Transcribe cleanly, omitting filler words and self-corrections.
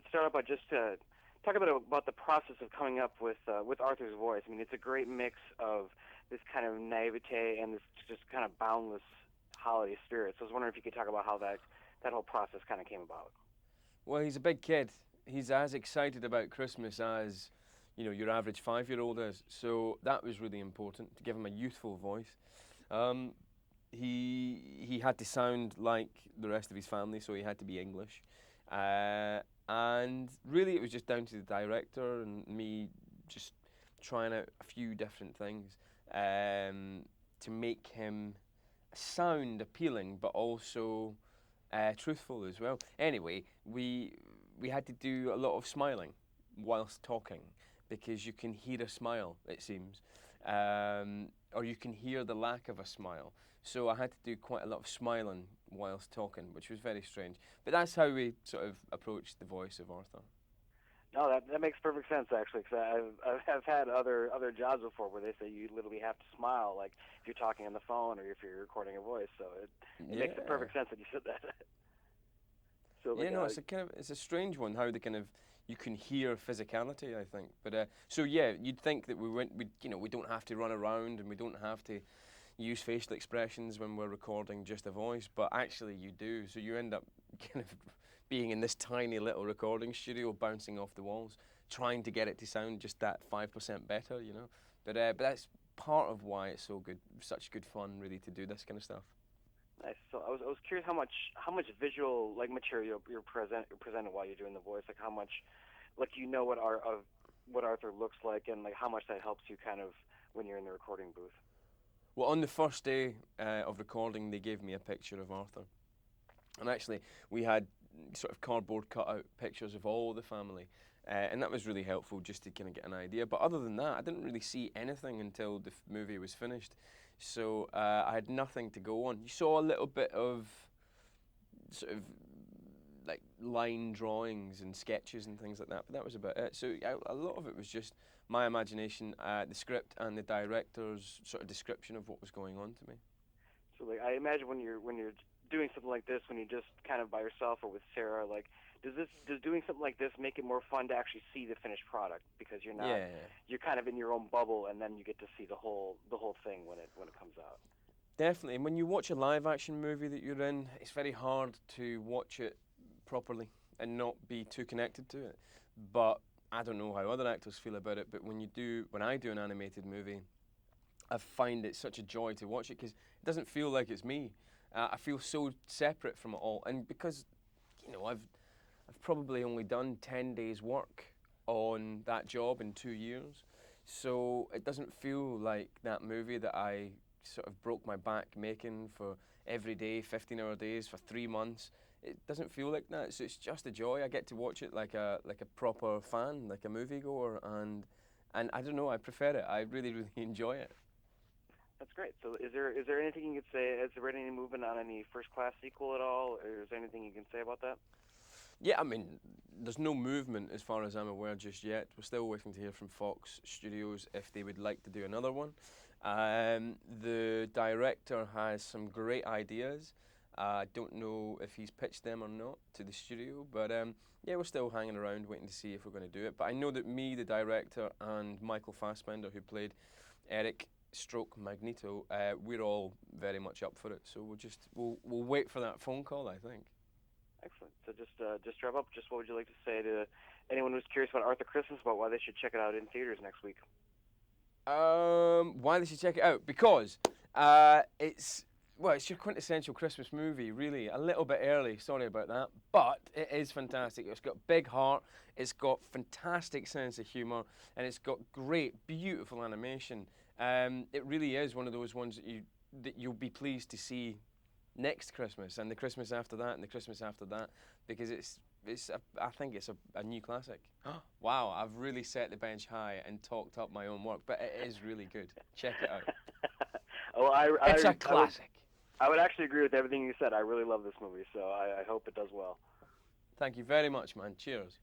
start out by just talk a bit about the process of coming up with Arthur's voice. I mean, it's a great mix of this kind of naivete and this just kind of boundless holiday spirit. So I was wondering if you could talk about how that whole process kind of came about. Well, he's a big kid. He's as excited about Christmas as, your average 5-year-old is. So that was really important to give him a youthful voice. Um, he had to sound like the rest of his family, so he had to be English. And really, it was just down to the director and me just trying out a few different things to make him sound appealing, but also truthful as well. Anyway, we had to do a lot of smiling whilst talking because you can hear a smile, it seems, or you can hear the lack of a smile. So I had to do quite a lot of smiling whilst talking, which was very strange. But that's how we sort of approached the voice of Arthur. No, that makes perfect sense actually, because I've had other jobs before where they say you literally have to smile, like if you're talking on the phone or if you're recording a voice. So it makes Yeah. perfect sense that you said that. So Yeah, like, no, it's a strange one how you can hear physicality. I think, but so yeah, you'd think that we don't have to run around and we don't have to use facial expressions when we're recording just a voice, but actually you do. So you end up kind of being in this tiny little recording studio, bouncing off the walls, trying to get it to sound just that 5% better. But that's part of why it's so good, such good fun, really, to do this kind of stuff. nice. So I was curious how much visual like material you're presented while you're doing the voice. Like how much, like what Arthur looks like, and like how much that helps you kind of when you're in the recording booth. Well, on the first day of recording, they gave me a picture of Arthur. And actually, we had sort of cardboard cutout pictures of all the family. And that was really helpful just to kind of get an idea. But other than that, I didn't really see anything until the movie was finished. So I had nothing to go on. You saw a little bit of sort of like line drawings and sketches and things like that, but that was about it. So a lot of it was just my imagination, the script, and the director's sort of description of what was going on to me. So like I imagine when you're doing something like this, when you're just kind of by yourself or with Sarah, like does doing something like this make it more fun to actually see the finished product because Yeah. you're kind of in your own bubble and then you get to see the whole thing when it comes out. Definitely. And when you watch a live action movie that you're in, it's very hard to watch it properly and not be too connected to it. But I don't know how other actors feel about it, but when I do an animated movie, I find it such a joy to watch it because it doesn't feel like it's me. I feel so separate from it all. And because, I've probably only done 10 days work on that job in 2 years. So it doesn't feel like that movie that I sort of broke my back making for every day, 15-hour days for 3 months. It doesn't feel like that. So it's just a joy. I get to watch it like a proper fan, like a moviegoer, and I don't know. I prefer it. I really really enjoy it. That's great. So is there anything you could say? Is there any movement on any first class sequel at all? Or is there anything you can say about that? Yeah, I mean, there's no movement as far as I'm aware just yet. We're still waiting to hear from Fox Studios if they would like to do another one. The director has some great ideas. I don't know if he's pitched them or not to the studio, but yeah, we're still hanging around waiting to see if we're going to do it. But I know that me, the director, and Michael Fassbender, who played Eric Stroke Magneto, we're all very much up for it. So we'll wait for that phone call, I think. Excellent. So just wrap up. Just what would you like to say to anyone who's curious about Arthur Christmas, about why they should check it out in theaters next week? Why they should check it out? Because it's your quintessential Christmas movie. Really, a little bit early. Sorry about that, but it is fantastic. It's got big heart. It's got fantastic sense of humour, and it's got great, beautiful animation. It really is one of those ones that you'll be pleased to see next Christmas and the Christmas after that and the Christmas after that because I think it's a new classic. Wow, I've really set the bench high and talked up my own work, but it is really good. Check it out. Well, It's a I would classic. I would actually agree with everything you said. I really love this movie, so I hope it does well. Thank you very much, man. Cheers.